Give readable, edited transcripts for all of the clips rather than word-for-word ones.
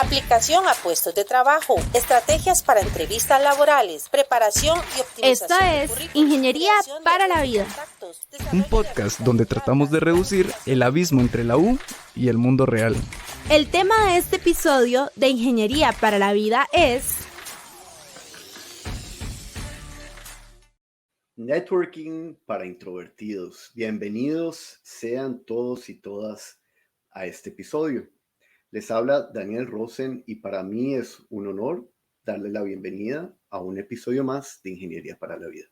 aplicación a puestos de trabajo, estrategias para entrevistas laborales, preparación y optimización. Esta es Ingeniería para la Vida. Un podcast donde tratamos de reducir el abismo entre la U y el mundo real. El tema de este episodio de Ingeniería para la Vida es Networking para introvertidos. Bienvenidos sean todos y todas a este episodio. Les habla Daniel Rosen y para mí es un honor darle la bienvenida a un episodio más de Ingeniería para la Vida.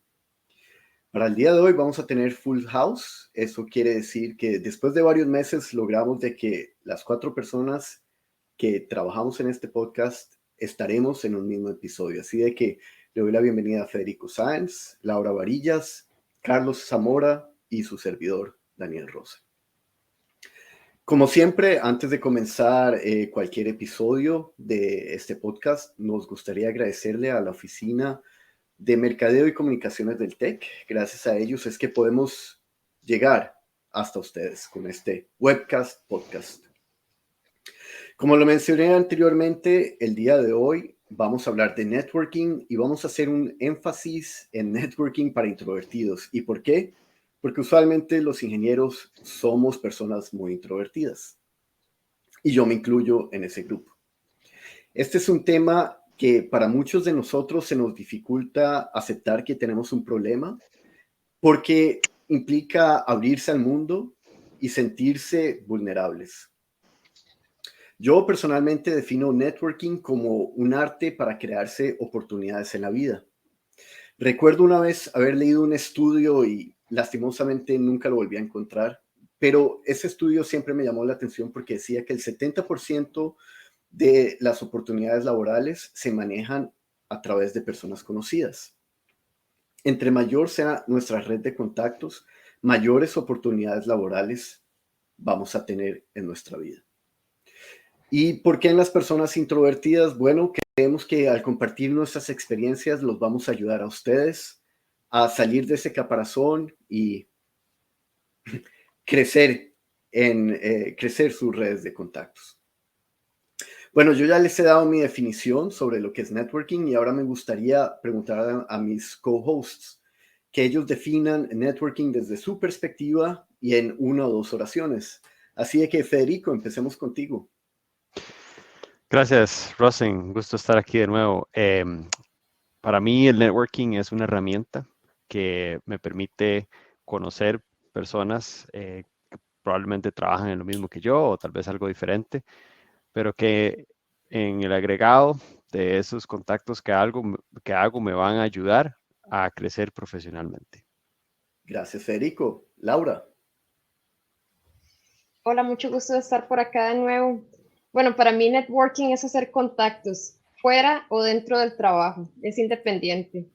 Para el día de hoy vamos a tener full house. Eso quiere decir que después de varios meses logramos de que las 4 personas que trabajamos en este podcast estaremos en un mismo episodio. Así de que le doy la bienvenida a Federico Sáenz, Laura Varillas, Carlos Zamora y su servidor, Daniel Rosen. Como siempre, antes de comenzar cualquier episodio de este podcast, nos gustaría agradecerle a la Oficina de Mercadeo y Comunicaciones del TEC. Gracias a ellos es que podemos llegar hasta ustedes con este webcast podcast. Como lo mencioné anteriormente, el día de hoy vamos a hablar de networking y vamos a hacer un énfasis en networking para introvertidos. ¿Y por qué? Porque usualmente los ingenieros somos personas muy introvertidas. Y yo me incluyo en ese grupo. Este es un tema que para muchos de nosotros se nos dificulta aceptar que tenemos un problema porque implica abrirse al mundo y sentirse vulnerables. Yo personalmente defino networking como un arte para crearse oportunidades en la vida. Recuerdo una vez haber leído un estudio y lastimosamente nunca lo volví a encontrar, pero ese estudio siempre me llamó la atención porque decía que el 70% de las oportunidades laborales se manejan a través de personas conocidas. Entre mayor sea nuestra red de contactos, mayores oportunidades laborales vamos a tener en nuestra vida. ¿Y por qué en las personas introvertidas? Bueno, creemos que al compartir nuestras experiencias los vamos a ayudar a ustedes a salir de ese caparazón y crecer sus redes de contactos. Bueno, yo ya les he dado mi definición sobre lo que es networking y ahora me gustaría preguntar a mis co-hosts que ellos definan networking desde su perspectiva y en 1 o 2 oraciones. Así de que, Federico, empecemos contigo. Gracias, Rosen. Gusto estar aquí de nuevo. Para mí el networking es una herramienta que me permite conocer personas que probablemente trabajan en lo mismo que yo o tal vez algo diferente, pero que en el agregado de esos contactos que hago me van a ayudar a crecer profesionalmente. Gracias, Federico. Laura. Hola, mucho gusto de estar por acá de nuevo. Bueno, para mí networking es hacer contactos fuera o dentro del trabajo, es independiente.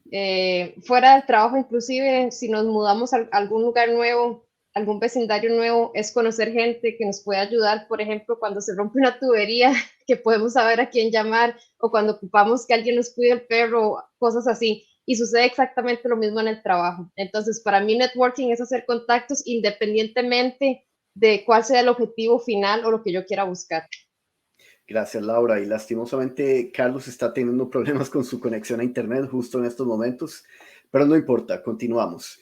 Fuera del trabajo, inclusive, si nos mudamos a algún lugar nuevo, algún vecindario nuevo, es conocer gente que nos puede ayudar, por ejemplo, cuando se rompe una tubería, que podemos saber a quién llamar, o cuando ocupamos que alguien nos cuide el perro, cosas así. Y sucede exactamente lo mismo en el trabajo. Entonces, para mí networking es hacer contactos independientemente de cuál sea el objetivo final o lo que yo quiera buscar. Gracias, Laura. Y lastimosamente, Carlos está teniendo problemas con su conexión a Internet justo en estos momentos, pero no importa, continuamos.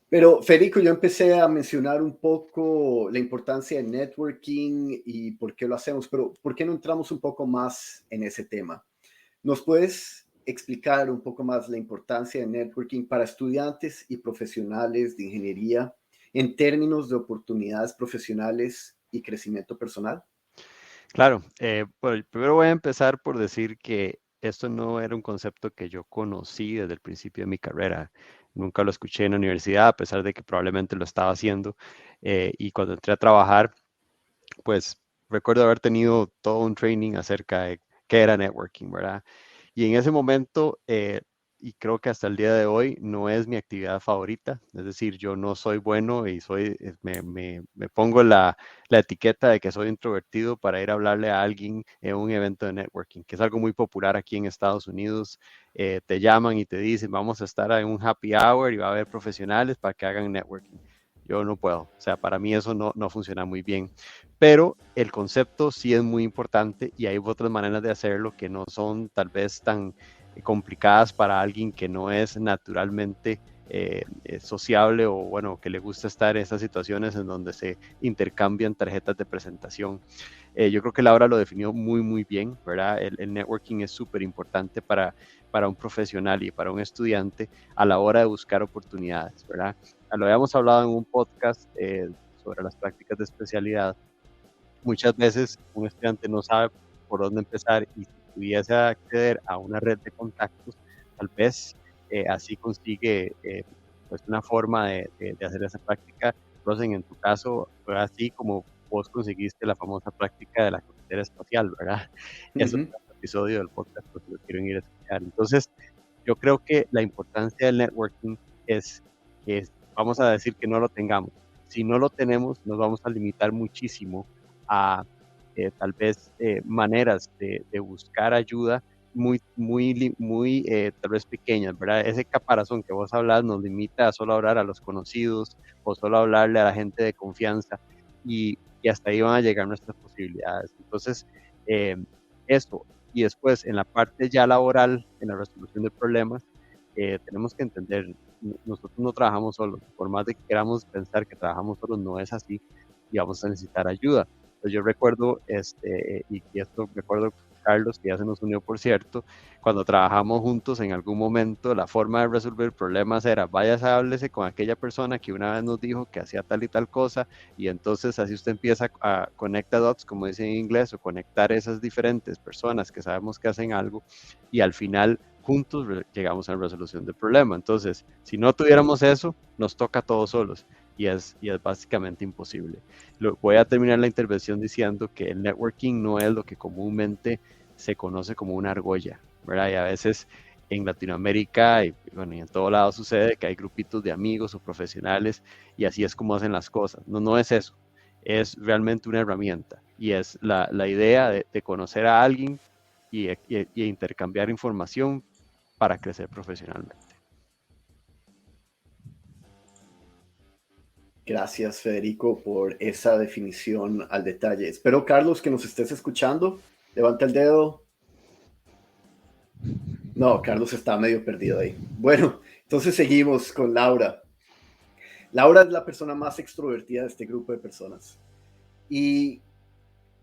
Pero, Federico, yo empecé a mencionar un poco la importancia del networking y por qué lo hacemos, pero ¿por qué no entramos un poco más en ese tema? ¿Nos puedes explicar un poco más la importancia del networking para estudiantes y profesionales de ingeniería en términos de oportunidades profesionales y crecimiento personal? Claro, bueno, primero voy a empezar por decir que esto no era un concepto que yo conocí desde el principio de mi carrera. Nunca lo escuché en la universidad, a pesar de que probablemente lo estaba haciendo. Y cuando entré a trabajar, pues recuerdo haber tenido todo un training acerca de qué era networking, ¿verdad? Y en ese momento, y creo que hasta el día de hoy, no es mi actividad favorita. Es decir, yo no soy bueno y me pongo la etiqueta de que soy introvertido para ir a hablarle a alguien en un evento de networking, que es algo muy popular aquí en Estados Unidos. Te llaman y te dicen, vamos a estar en un happy hour y va a haber profesionales para que hagan networking. yo no puedo. O sea, para mí eso no funciona muy bien. Pero el concepto sí es muy importante y hay otras maneras de hacerlo que no son tal vez tan complicadas para alguien que no es naturalmente sociable o bueno, que le gusta estar en esas situaciones en donde se intercambian tarjetas de presentación. Yo creo que Laura lo definió muy bien, ¿verdad? El networking es súper importante para un profesional y para un estudiante a la hora de buscar oportunidades, ¿verdad? Lo habíamos hablado en un podcast sobre las prácticas de especialidad. Muchas veces un estudiante no sabe por dónde empezar y si pudiese acceder a una red de contactos, tal vez así consigue pues una forma de hacer esa práctica. Rosen, en tu caso, fue así como vos conseguiste la famosa práctica de la cafetera espacial, ¿verdad? Eso es un episodio del podcast, porque lo quieren ir a escuchar. Entonces, yo creo que la importancia del networking es que vamos a decir que no lo tengamos. Si no lo tenemos, nos vamos a limitar muchísimo a tal vez maneras de buscar ayuda muy tal vez pequeñas, ¿verdad? Ese caparazón que vos hablas nos limita a solo hablar a los conocidos o solo hablarle a la gente de confianza y hasta ahí van a llegar nuestras posibilidades. Entonces, eso. Y después, en la parte ya laboral, en la resolución de problemas, tenemos que entender, nosotros no trabajamos solos, por más de que queramos pensar que trabajamos solos, no es así y vamos a necesitar ayuda. Entonces yo recuerdo, y esto recuerdo Carlos, que ya se nos unió por cierto, cuando trabajamos juntos en algún momento, la forma de resolver problemas era, váyase, háblese con aquella persona que una vez nos dijo que hacía tal y tal cosa, y entonces así usted empieza a connect the dots, como dicen en inglés, o conectar esas diferentes personas que sabemos que hacen algo, y al final juntos llegamos a la resolución del problema. Entonces, si no tuviéramos eso, nos toca a todos solos. Y es básicamente imposible. Voy a terminar la intervención diciendo que el networking no es lo que comúnmente se conoce como una argolla, ¿verdad? Y a veces en Latinoamérica y en todo lado sucede que hay grupitos de amigos o profesionales y así es como hacen las cosas. No es eso, es realmente una herramienta y es la idea de conocer a alguien y intercambiar información para crecer profesionalmente. Gracias, Federico, por esa definición al detalle. Espero, Carlos, que nos estés escuchando. Levanta el dedo. No, Carlos está medio perdido ahí. Bueno, entonces seguimos con Laura. Laura es la persona más extrovertida de este grupo de personas y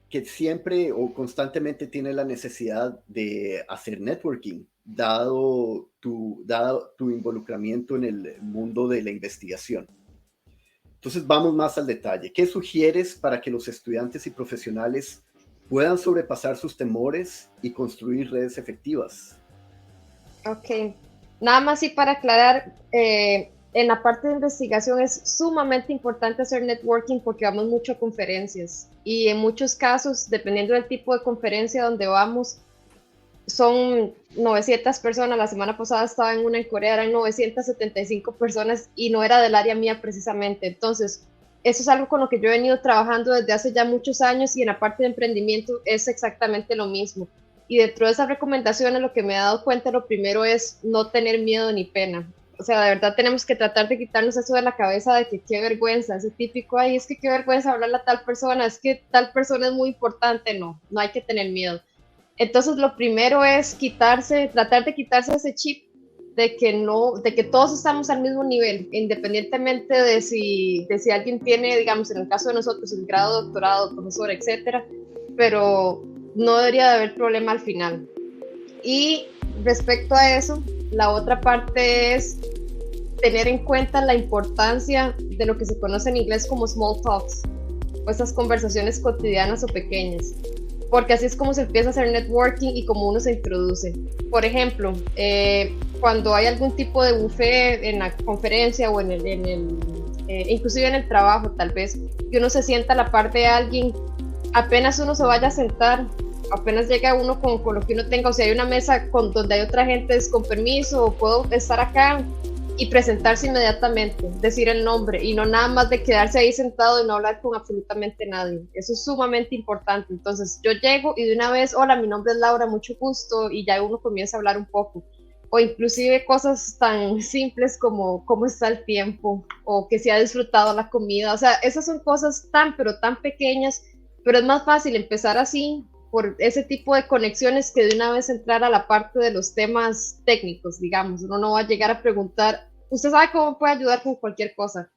que siempre o constantemente tiene la necesidad de hacer networking, dado tu involucramiento en el mundo de la investigación. Entonces vamos más al detalle. ¿Qué sugieres para que los estudiantes y profesionales puedan sobrepasar sus temores y construir redes efectivas? Ok, nada más y para aclarar, en la parte de investigación es sumamente importante hacer networking porque vamos mucho a conferencias y en muchos casos, dependiendo del tipo de conferencia donde vamos, son 900 personas. La semana pasada estaba en una en Corea, eran 975 personas y no era del área mía precisamente. Entonces, eso es algo con lo que yo he venido trabajando desde hace ya muchos años y en la parte de emprendimiento es exactamente lo mismo. Y dentro de esas recomendaciones lo que me he dado cuenta, lo primero es no tener miedo ni pena. O sea, de verdad tenemos que tratar de quitarnos eso de la cabeza de que qué vergüenza, ese típico, ay, es que qué vergüenza hablarle a tal persona, es que tal persona es muy importante. No hay que tener miedo. Entonces lo primero es tratar de quitarse ese chip de que todos estamos al mismo nivel, independientemente de si alguien tiene, digamos, en el caso de nosotros, el grado, doctorado, profesor, etcétera, pero no debería de haber problema al final. Y respecto a eso, la otra parte es tener en cuenta la importancia de lo que se conoce en inglés como small talks, o esas conversaciones cotidianas o pequeñas, porque así es como se empieza a hacer networking y como uno se introduce. Por ejemplo, cuando hay algún tipo de buffet en la conferencia o inclusive en el trabajo tal vez, que uno se sienta a la par de alguien, apenas uno se vaya a sentar, apenas llega uno con lo que uno tenga, o sea, hay una mesa donde hay otra gente, es con permiso, o puedo estar acá, y presentarse inmediatamente, decir el nombre, y no nada más de quedarse ahí sentado y no hablar con absolutamente nadie. Eso es sumamente importante. Entonces yo llego y de una vez, hola, mi nombre es Laura, mucho gusto, y ya uno comienza a hablar un poco. o inclusive cosas tan simples como cómo está el tiempo o que se ha disfrutado la comida. O sea, esas son cosas tan, pero tan pequeñas, pero es más fácil empezar así por ese tipo de conexiones que de una vez entrar a la parte de los temas técnicos, digamos. Uno no va a llegar a preguntar, ¿usted sabe cómo puede ayudar con cualquier cosa?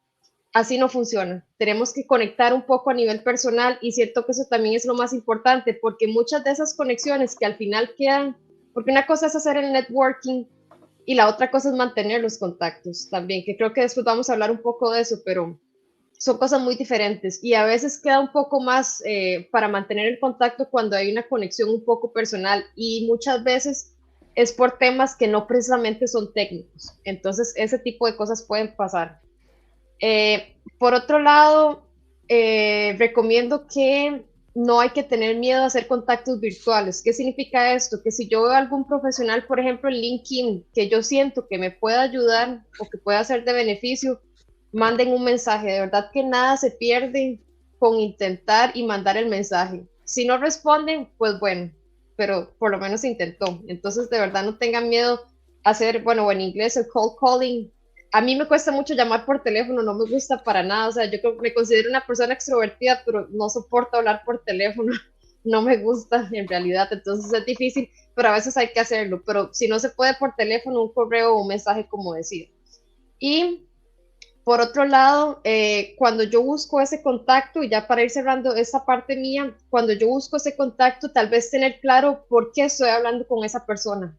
Así no funciona. Tenemos que conectar un poco a nivel personal y siento que eso también es lo más importante, porque muchas de esas conexiones que al final quedan, porque una cosa es hacer el networking y la otra cosa es mantener los contactos también, que creo que después vamos a hablar un poco de eso, pero son cosas muy diferentes y a veces queda un poco más para mantener el contacto cuando hay una conexión un poco personal y muchas veces es por temas que no precisamente son técnicos. Entonces, ese tipo de cosas pueden pasar. Por otro lado, recomiendo que no hay que tener miedo a hacer contactos virtuales. ¿Qué significa esto? Que si yo veo a algún profesional, por ejemplo, en LinkedIn, que yo siento que me pueda ayudar o que pueda ser de beneficio, manden un mensaje. De verdad que nada se pierde con intentar y mandar el mensaje. Si no responden, pues bueno, pero por lo menos se intentó. Entonces, de verdad, no tengan miedo a hacer, bueno, en inglés el cold calling. A mí me cuesta mucho llamar por teléfono, no me gusta para nada, o sea, yo me considero una persona extrovertida, pero no soporto hablar por teléfono, no me gusta en realidad, entonces es difícil, pero a veces hay que hacerlo, pero si no se puede por teléfono, un correo o un mensaje como decir. Y por otro lado, cuando yo busco ese contacto, y ya para ir cerrando esa parte mía, cuando yo busco ese contacto, tal vez tener claro por qué estoy hablando con esa persona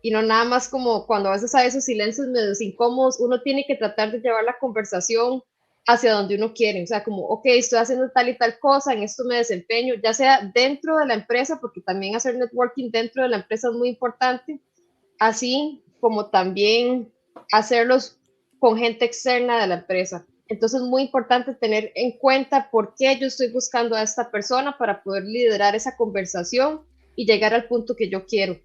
y no nada más como cuando a veces hay esos silencios medio incómodos, uno tiene que tratar de llevar la conversación hacia donde uno quiere, o sea, como, ok, estoy haciendo tal y tal cosa, en esto me desempeño, ya sea dentro de la empresa, porque también hacer networking dentro de la empresa es muy importante, así como también hacerlos con gente externa de la empresa. Entonces es muy importante tener en cuenta por qué yo estoy buscando a esta persona para poder liderar esa conversación y llegar al punto que yo quiero.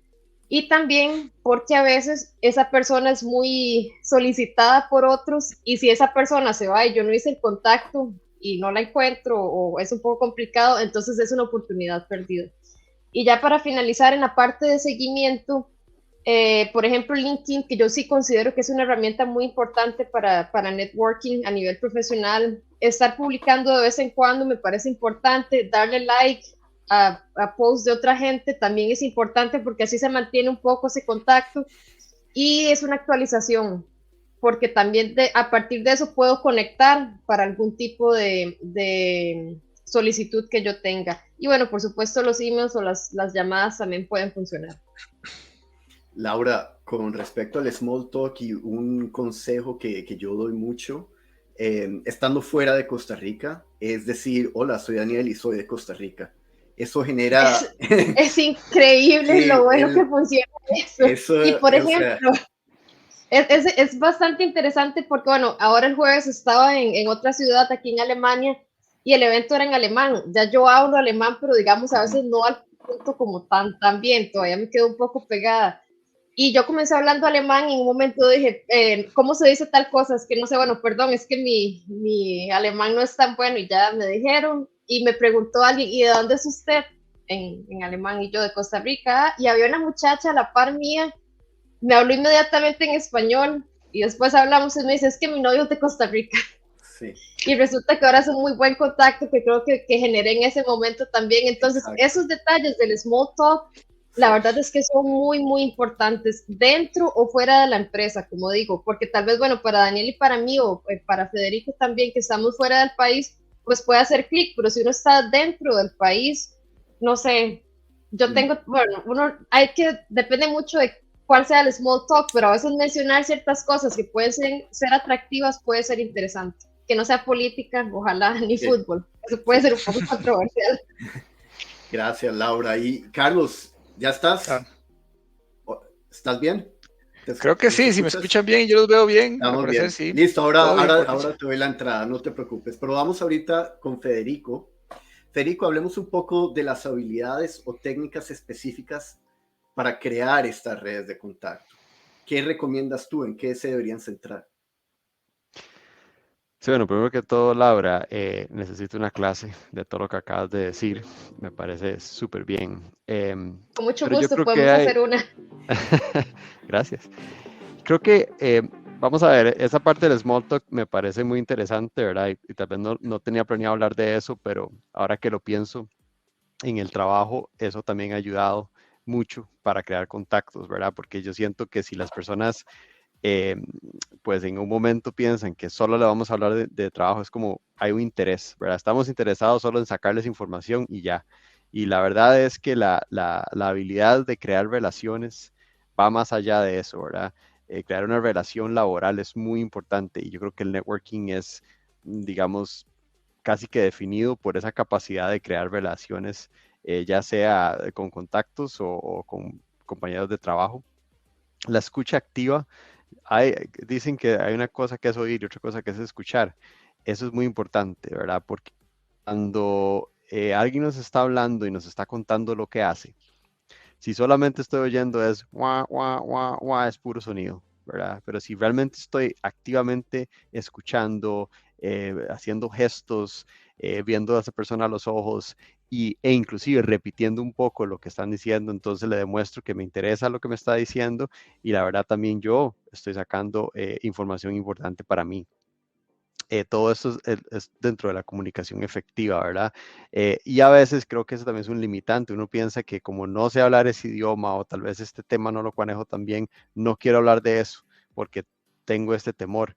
Y también porque a veces esa persona es muy solicitada por otros y si esa persona se va y yo no hice el contacto y no la encuentro o es un poco complicado, entonces es una oportunidad perdida. Y ya para finalizar en la parte de seguimiento, por ejemplo, LinkedIn, que yo sí considero que es una herramienta muy importante para networking a nivel profesional, estar publicando de vez en cuando me parece importante, darle like a posts de otra gente también es importante porque así se mantiene un poco ese contacto y es una actualización porque también a partir de eso puedo conectar para algún tipo de solicitud que yo tenga. Y bueno, por supuesto los emails o las llamadas también pueden funcionar. Laura, con respecto al small talk y un consejo que yo doy mucho, estando fuera de Costa Rica, es decir, hola, soy Daniel y soy de Costa Rica. Eso genera... Es increíble sí, lo bueno que funciona eso. Y por ejemplo, es bastante interesante porque, bueno, ahora el jueves estaba en otra ciudad aquí en Alemania y el evento era en alemán. Ya yo hablo alemán, pero digamos a veces no al punto como tan bien, todavía me quedo un poco pegada. Y yo comencé hablando alemán y en un momento dije, ¿cómo se dice tal cosa? Es que no sé, bueno, perdón, es que mi alemán no es tan bueno y ya me dijeron. Y me preguntó alguien, ¿y de dónde es usted? En alemán, y yo de Costa Rica. Y había una muchacha a la par mía, me habló inmediatamente en español y después hablamos y me dice, es que mi novio es de Costa Rica. Sí. Y resulta que ahora es un muy buen contacto que creo que generé en ese momento también. Entonces, exacto, esos detalles del small talk, la verdad es que son muy, muy importantes dentro o fuera de la empresa, como digo, porque tal vez, bueno, para Daniel y para mí o para Federico también, que estamos fuera del país, pues puede hacer clic, pero si uno está dentro del país, no sé, yo tengo, bueno, depende mucho de cuál sea el small talk, pero a veces mencionar ciertas cosas que pueden ser atractivas puede ser interesante, que no sea política, ojalá, ni fútbol, eso puede ser un poco controversial. Gracias, Laura. Y Carlos, ¿ya estás? ¿Estás bien? Creo que sí, si me escuchan bien y yo los veo bien. Estamos bien. Sí. Listo, ahora te doy la entrada, no te preocupes. Pero vamos ahorita con Federico. Federico, hablemos un poco de las habilidades o técnicas específicas para crear estas redes de contacto. ¿Qué recomiendas tú? ¿En qué se deberían centrar? Sí, bueno, primero que todo, Laura, necesito una clase de todo lo que acabas de decir. Me parece súper bien. Con mucho Pero yo gusto creo que podemos hay... hacer una. Gracias. Creo que, vamos a ver, esa parte del small talk me parece muy interesante, ¿verdad? Y tal vez no tenía planeado hablar de eso, pero ahora que lo pienso, en el trabajo, eso también ha ayudado mucho para crear contactos, ¿verdad? Porque yo siento que si las personas eh, pues en un momento piensan que solo le vamos a hablar de trabajo, es como hay un interés, ¿verdad? Estamos interesados solo en sacarles información y ya. Y la verdad es que la habilidad de crear relaciones va más allá de eso, ¿verdad? Crear una relación laboral es muy importante y yo creo que el networking es, digamos, casi que definido por esa capacidad de crear relaciones, ya sea con contactos o con compañeros de trabajo. La escucha activa dicen que hay una cosa que es oír y otra cosa que es escuchar. Eso es muy importante, ¿verdad? Porque cuando alguien nos está hablando y nos está contando lo que hace, si solamente estoy oyendo es guau, guau, guau, guau, es puro sonido, ¿verdad? Pero si realmente estoy activamente escuchando, haciendo gestos, viendo a esa persona a los ojos e inclusive repitiendo un poco lo que están diciendo, entonces le demuestro que me interesa lo que me está diciendo y la verdad también yo estoy sacando información importante para mí. Todo esto es dentro de la comunicación efectiva, ¿verdad? Y a veces creo que eso también es un limitante. Uno piensa que como no sé hablar ese idioma o tal vez este tema no lo manejo tan bien, no quiero hablar de eso porque tengo este temor.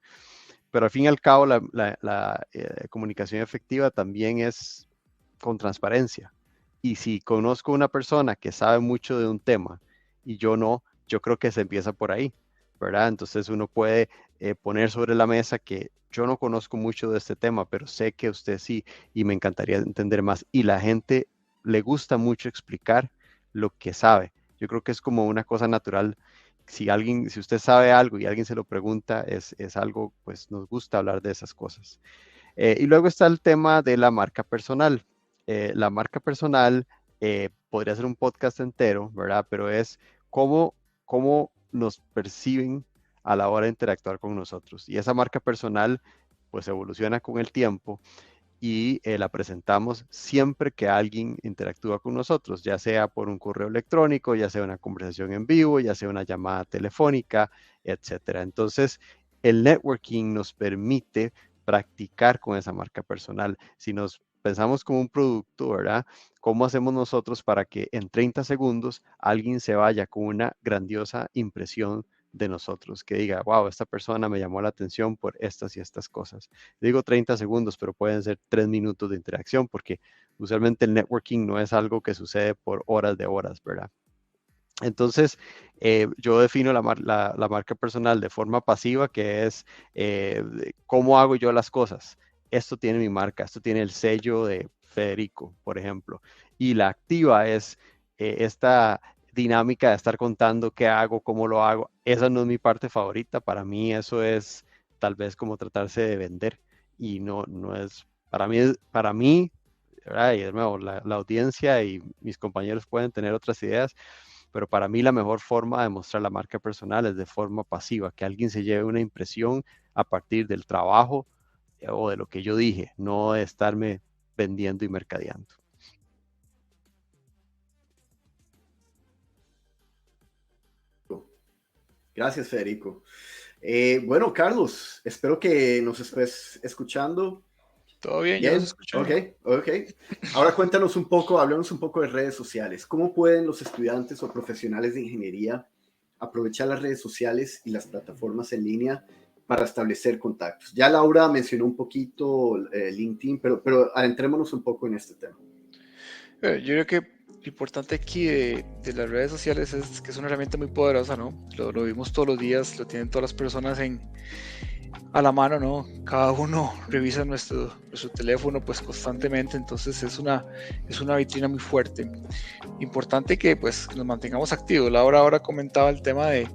Pero al fin y al cabo, la comunicación efectiva también es con transparencia. Y si conozco una persona que sabe mucho de un tema y yo no, yo creo que se empieza por ahí, ¿verdad? Entonces uno puede poner sobre la mesa que yo no conozco mucho de este tema, pero sé que usted sí y me encantaría entender más. Y la gente le gusta mucho explicar lo que sabe. Yo creo que es como una cosa natural. Si usted sabe algo y alguien se lo pregunta, es algo, pues nos gusta hablar de esas cosas. Y luego está el tema de la marca personal. La marca personal podría ser un podcast entero, ¿verdad? Pero es cómo nos perciben a la hora de interactuar con nosotros. Y esa marca personal, pues evoluciona con el tiempo y la presentamos siempre que alguien interactúa con nosotros, ya sea por un correo electrónico, ya sea una conversación en vivo, ya sea una llamada telefónica, etcétera. Entonces, el networking nos permite practicar con esa marca personal. Si nos pensamos como un producto, ¿verdad? ¿Cómo hacemos nosotros para que en 30 segundos alguien se vaya con una grandiosa impresión de nosotros, que diga, wow, esta persona me llamó la atención por estas y estas cosas? Digo 30 segundos, pero pueden ser 3 minutos de interacción, porque usualmente el networking no es algo que sucede por horas de horas, ¿verdad? Entonces, yo defino la marca personal de forma pasiva, que es cómo hago yo las cosas. Esto tiene mi marca, esto tiene el sello de Federico, por ejemplo. Y la activa es esta dinámica de estar contando qué hago, cómo lo hago. Esa no es mi parte favorita. Para mí eso es tal vez como tratarse de vender y no es, para mí, ¿verdad? Y de nuevo, la audiencia y mis compañeros pueden tener otras ideas, pero para mí la mejor forma de mostrar la marca personal es de forma pasiva, que alguien se lleve una impresión a partir del trabajo o de lo que yo dije, no de estarme vendiendo y mercadeando. Gracias, Federico. Bueno, Carlos, espero que nos estés escuchando. Todo bien, yo los Bien, escucho. ok. Ahora cuéntanos un poco, hablemos un poco de redes sociales. ¿Cómo pueden los estudiantes o profesionales de ingeniería aprovechar las redes sociales y las plataformas en línea para establecer contactos? Ya Laura mencionó un poquito LinkedIn, pero adentrémonos un poco en este tema. Yo creo que lo importante aquí de las redes sociales es que es una herramienta muy poderosa, ¿no? Lo vimos todos los días, lo tienen todas las personas a la mano, ¿no? Cada uno revisa nuestro teléfono pues constantemente, entonces es una vitrina muy fuerte. Importante que pues nos mantengamos activos. Laura ahora comentaba el tema de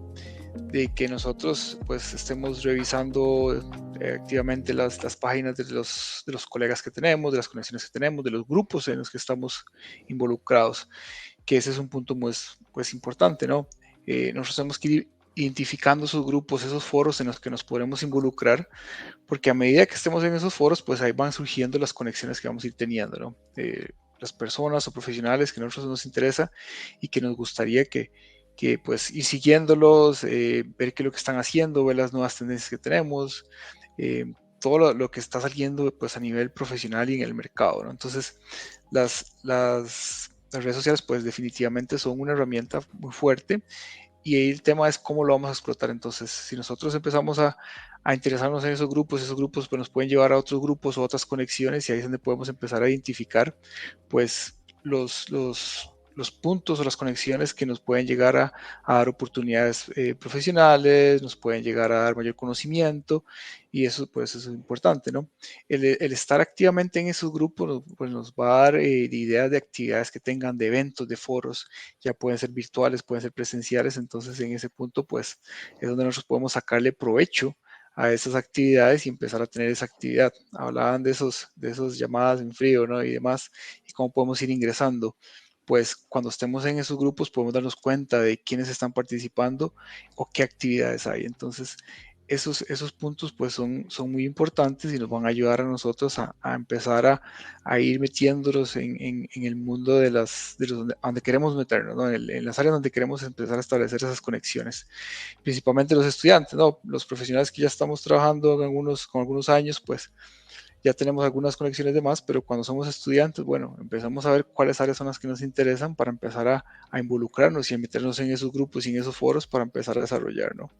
que nosotros pues estemos revisando activamente las páginas de los colegas que tenemos, de las conexiones que tenemos, de los grupos en los que estamos involucrados, que ese es un punto pues importante, ¿no? Nosotros tenemos que ir identificando esos grupos, esos foros en los que nos podemos involucrar, porque a medida que estemos en esos foros, pues ahí van surgiendo las conexiones que vamos a ir teniendo, ¿no? Las personas o profesionales que a nosotros nos interesa y que nos gustaría que pues ir siguiéndolos, ver qué es lo que están haciendo, ver las nuevas tendencias que tenemos, todo lo que está saliendo pues a nivel profesional y en el mercado, ¿no? Entonces, las redes sociales pues definitivamente son una herramienta muy fuerte y ahí el tema es cómo lo vamos a explotar. Entonces, si nosotros empezamos a interesarnos en esos grupos pues nos pueden llevar a otros grupos o otras conexiones y ahí es donde podemos empezar a identificar pues los puntos o las conexiones que nos pueden llegar a dar oportunidades profesionales, nos pueden llegar a dar mayor conocimiento y eso pues es importante, ¿no? El estar activamente en esos grupos pues nos va a dar ideas de actividades que tengan, de eventos, de foros, ya pueden ser virtuales, pueden ser presenciales, entonces en ese punto pues es donde nosotros podemos sacarle provecho a esas actividades y empezar a tener esa actividad. Hablaban de esos llamadas en frío, ¿no? Y demás, y cómo podemos ir ingresando. Pues cuando estemos en esos grupos podemos darnos cuenta de quiénes están participando o qué actividades hay. Entonces, esos puntos pues son muy importantes y nos van a ayudar a nosotros a empezar a ir metiéndonos en el mundo de donde queremos meternos, ¿no? En las áreas donde queremos empezar a establecer esas conexiones. Principalmente los estudiantes, ¿no? Los profesionales que ya estamos trabajando con algunos años, pues ya tenemos algunas conexiones de más, pero cuando somos estudiantes, bueno, empezamos a ver cuáles áreas son las que nos interesan para empezar a involucrarnos y a meternos en esos grupos y en esos foros para empezar a desarrollar, ¿no?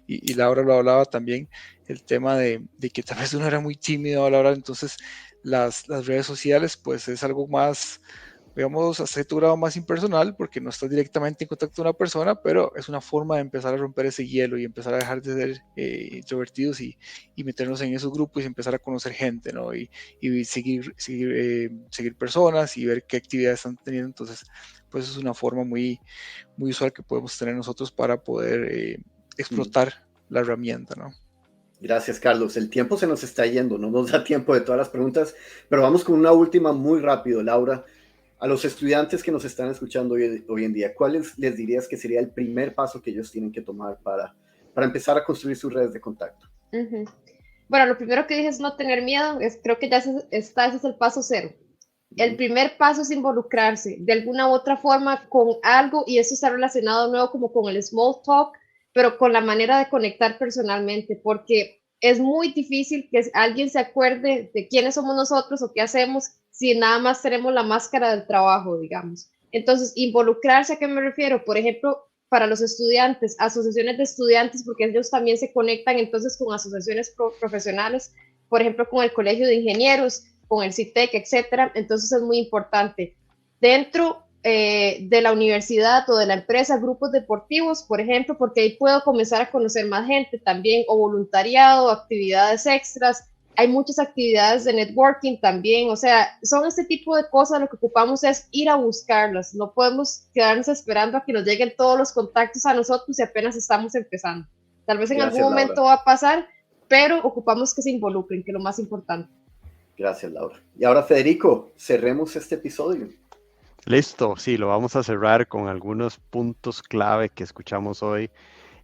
Y Laura lo hablaba también, el tema de que tal vez uno era muy tímido a la hora, entonces las redes sociales, pues es algo más, digamos, hasta cierto grado más impersonal, porque no estás directamente en contacto con una persona, pero es una forma de empezar a romper ese hielo y empezar a dejar de ser introvertidos y meternos en esos grupos y empezar a conocer gente, ¿no? Y seguir personas y ver qué actividades están teniendo. Entonces, pues es una forma muy, muy usual que podemos tener nosotros para poder explotar la herramienta, ¿no? Gracias, Carlos. El tiempo se nos está yendo, no nos da tiempo de todas las preguntas, pero vamos con una última muy rápido, Laura. A los estudiantes que nos están escuchando hoy en día, ¿cuáles les dirías que sería el primer paso que ellos tienen que tomar para empezar a construir sus redes de contacto? Bueno, lo primero que dije es no tener miedo, creo que ya ese es el paso cero. El primer paso es involucrarse de alguna u otra forma con algo y eso está relacionado de nuevo como con el small talk, pero con la manera de conectar personalmente, porque es muy difícil que alguien se acuerde de quiénes somos nosotros o qué hacemos si nada más tenemos la máscara del trabajo, digamos. Entonces, involucrarse, ¿a qué me refiero? Por ejemplo, para los estudiantes, asociaciones de estudiantes, porque ellos también se conectan entonces con asociaciones profesionales, por ejemplo, con el Colegio de Ingenieros, con el CITEC, etcétera. Entonces es muy importante. Dentro de la universidad o de la empresa, grupos deportivos, por ejemplo, porque ahí puedo comenzar a conocer más gente también, o voluntariado, actividades extras. Hay muchas actividades de networking también, o sea, son este tipo de cosas, lo que ocupamos es ir a buscarlas, no podemos quedarnos esperando a que nos lleguen todos los contactos a nosotros y apenas estamos empezando. Tal vez en algún momento va a pasar, pero ocupamos que se involucren, que es lo más importante. Gracias, Laura. Y ahora, Federico, cerremos este episodio. Listo, sí, lo vamos a cerrar con algunos puntos clave que escuchamos hoy.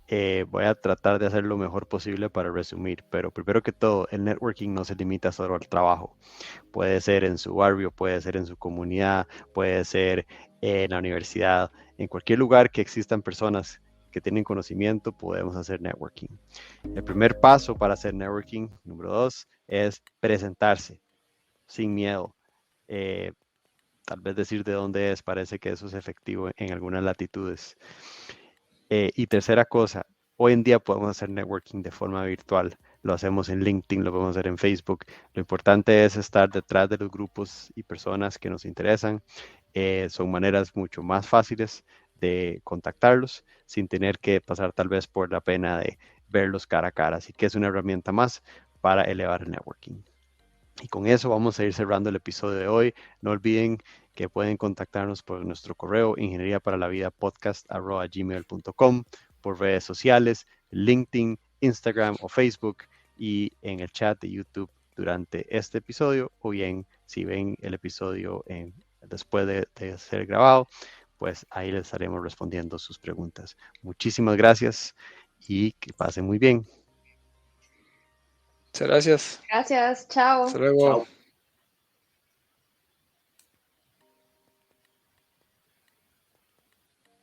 Voy a tratar de hacer lo mejor posible para resumir, pero primero que todo, el networking no se limita solo al trabajo. Puede ser en su barrio, puede ser en su comunidad, puede ser en la universidad, en cualquier lugar que existan personas que tienen conocimiento, podemos hacer networking. El primer paso para hacer networking, número 2, es presentarse sin miedo. Tal vez decir de dónde es, parece que eso es efectivo en algunas latitudes. Y tercera cosa, hoy en día podemos hacer networking de forma virtual. Lo hacemos en LinkedIn, lo podemos hacer en Facebook. Lo importante es estar detrás de los grupos y personas que nos interesan. Son maneras mucho más fáciles de contactarlos sin tener que pasar tal vez por la pena de verlos cara a cara. Así que es una herramienta más para elevar el networking. Y con eso vamos a ir cerrando el episodio de hoy. No olviden que pueden contactarnos por nuestro correo ingenieriaparalavida.podcast@gmail.com, por redes sociales, LinkedIn, Instagram o Facebook, y en el chat de YouTube durante este episodio, o bien si ven el episodio después de ser grabado, pues ahí les estaremos respondiendo sus preguntas. Muchísimas gracias y que pasen muy bien. Muchas gracias. Gracias, chao. Hasta luego. Chao.